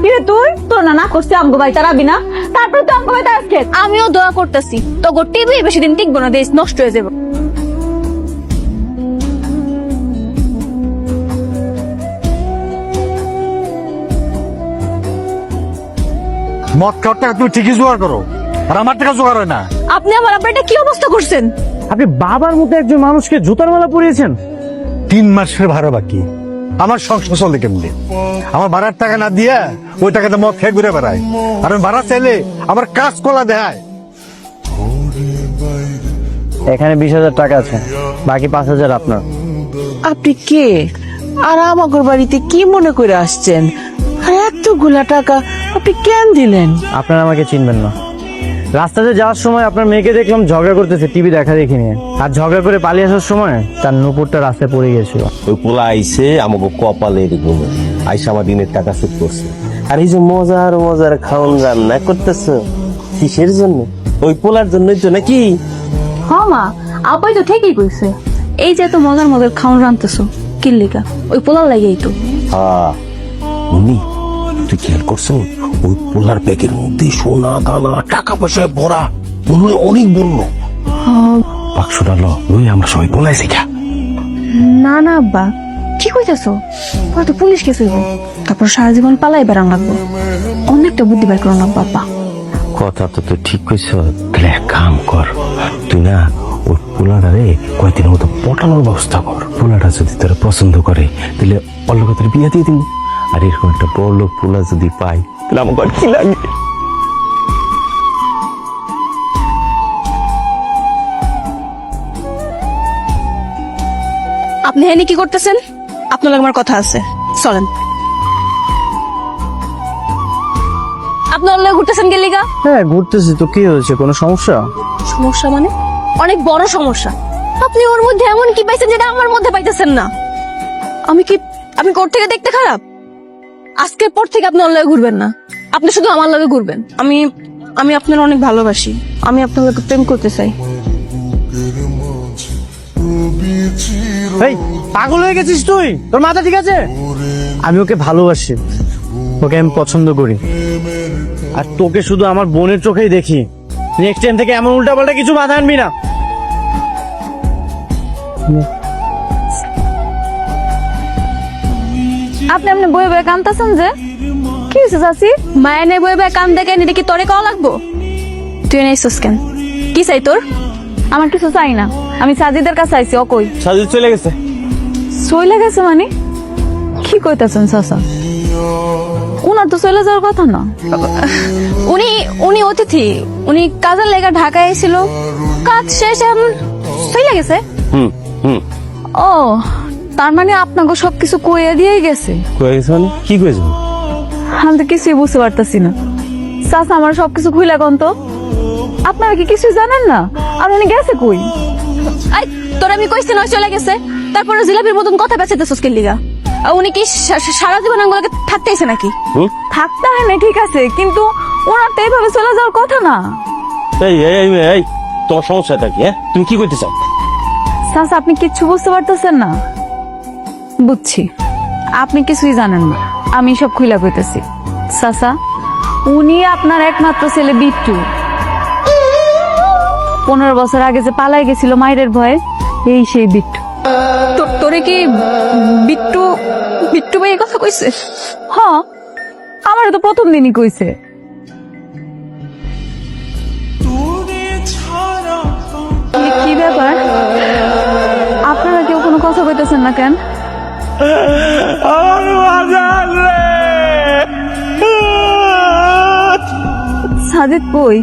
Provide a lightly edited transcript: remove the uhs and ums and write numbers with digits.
কিরে তুই তোর না করছিস আমগো ভাই তারাবি না, তারপরে তো আমগো ভাই তারাস খেত। আমিও দোয়া করতেছি তো টিভি বেশি দিন টিকবো না, দেশ নষ্ট হয়ে যাবে। মদ খাওয়ার টাকা তুমি ঠিকই জোগাড় করো, আর আমার টাকা জোগাড় হয় না। আপনি আমার আপনার এটা কি অবস্থা করছেন? আপনি বাবার মতো একজন মানুষকে জুতার মালা পরিয়েছেন। 3 মাসের ভাড়া বাকি, আমার সংসার চলে কেমনি? আমার ভাড়ার টাকা না দিয়া ওই টাকাতে মদ খেয়ে ঘুরে বেড়ায়, আর আমি ভাড়া চাইলে আমার কাজ কলা দেয়। এখানে 20,000 টাকা আছে, বাকি 5,000 আপনার। আপনি কে আর আমাগর বাড়িতে কি মনে করে আসছেন? আর এতগুলা টাকা আপনি কেন দিলেন? আপনারা আমাকে চিনবেন না। রাস্তাতে যাওয়ার সময় আপনার মেয়েকে দেখলাম ঝগড়া করতেছে টিভি দেখা দেখি নিয়ে, আর ঝগড়া করে পালিয়ে আসার সময় তার নুপুরটা রাস্তায় পড়ে গেছিল। ওই পোলা আইসে আমাকে কপালে ঘুমে আইসা আমার দিনের টাকা শোধ করছে। আর এই যে মজার মজার খাওন রান্না করতেছ কিসের জন্য? ওই পোলার জন্যই তো নাকি? হ্যাঁ মা, আপাই তো ঠিকই কইছে। এই যে এত মজার মজার খাওন রানতেছো কিল্লিকা, ওই পোলার লাগেই তো। হ্যাঁ উনি, তুই খেয়াল করছো ওই পোলার ব্যাগের মধ্যে সোনা দানা টাকা পয়সা ভরা, মনে হয় অনেক বললো। বাক্সটা ল, ওই আমরা সবাই পোলাইছি খা। না না আব্বা, কি কইতেছো? পরে তো পুলিশ কেস হইব, তারপর সারা জীবন পালাই বেড়ান লাগবো। অনেকটা বুদ্ধি বের করো না বাবা। কথা তো তুই ঠিক কইছ, তাহলে এক কাম কর, তুই না ওই পোলাটারে কয়েকদিনের মতো পটানোর ব্যবস্থা কর। পোলাটা যদি তোরা পছন্দ করে তাহলে অল্লোকে তোর বিয়ে দিয়ে দিব। আর এরকম একটা বড় লোক পোলা যদি পাই তাহলে আমার আর কি লাগে? আপনি হেনি কি করতেছেন? আপনার লাগে আমার কথা আছে, চলেন। আপনার লাগে ঘুরতেছেন গেলিগা? হ্যাঁ ঘুরতেছি তো, কি হয়েছে? কোনো সমস্যা? সমস্যা মানে? অনেক বড় সমস্যা। আপনি ওর মধ্যে এমন কি পাইছেন যেটা আমার মধ্যে পাইতেছেন না? আমি কোর থেকে দেখতে খারাপ? আজকের পর থেকে আপনি ওর লাগে ঘুরবেন না, আপনি শুধু আমার লাগে ঘুরবেন। আমি আপনার অনেক ভালোবাসি, আমি আপনার লাগে প্রেম করতে চাই। এই পাগল হয়ে গেছিস তুই? তোর মাথা ঠিক আছে? আমি ওকে ভালোবাসি, ওকে আমি পছন্দ করি, আর তোকে শুধু আমার বোনের চোখেই দেখি। নেক্সট টাইম থেকে এমন উল্টাপাল্টা কিছু বাধা আনবি না। আপনি বই বই কানতেছেন যে? কি হয়েছে চাচি? মায়ের নেই বই বই কান দেখে এটা কি তোরে কওয়া লাগবো? তুই নেইছস কেন? কি চাই তোর? আমার কিছু চাই না, আমি সাজিদের কাছে আইছি। ও কই? সাজিদ চলে গেছে। চলে গেছে মানে? কি কইতাছেন চাচা? উনার তো চলে যাওয়ার কথা না। উনি অতিথি, উনি কাজের লেগে ঢাকায় এসেছিল, কাজ শেষ এখন চলে গেছে। ও তার মানে আপনাকে সবকিছু কইয়া দিয়ে গেছে? কয়ে গেছে মানে? কি কয়েছে? আমি তো কিছুই বুঝতে পারতাছি না। চাচা আমার সবকিছু খুইলা কোন তো, আপনারা কি কিছুই জানেন না? আর উনি গেছে কই? আই তোর আমি কইছি না চলে গেছে, তারপরে জিলাপির মতন কথা বেঁচেতেছস কে লিগা? উনি কি সারা জীবন আঙ্গুলাকে থাকতেইছে নাকি? থাকতে হয় না ঠিক আছে, কিন্তু ওনার তো এইভাবে চলে যাওয়ার কথা না। এই এই এই তোমার সমস্যাটা কি? হ্যাঁ তুমি কি করতে চাও? চাচা আপনি কিচ্ছু বুঝতে পারতেছেন না? বুঝছি, আপনি কিছুই জানেন না, আমি সব খুইলা কইতেছি। চাচা উনি আপনার একমাত্র ছেলে বিট্টু। 15 বছর আগে যে পালাই গেছিল মায়ের ভয়ে, এই সেই বিট্টু। তোরে কি বিট্টু ভাই কথা কইছে? হ্যাঁ আমার তো প্রথম দিনই কইছে। কি ব্যাপার, আপনারা কেউ কোনো কথা কইতেছেন না কেন? সাজিদ কই?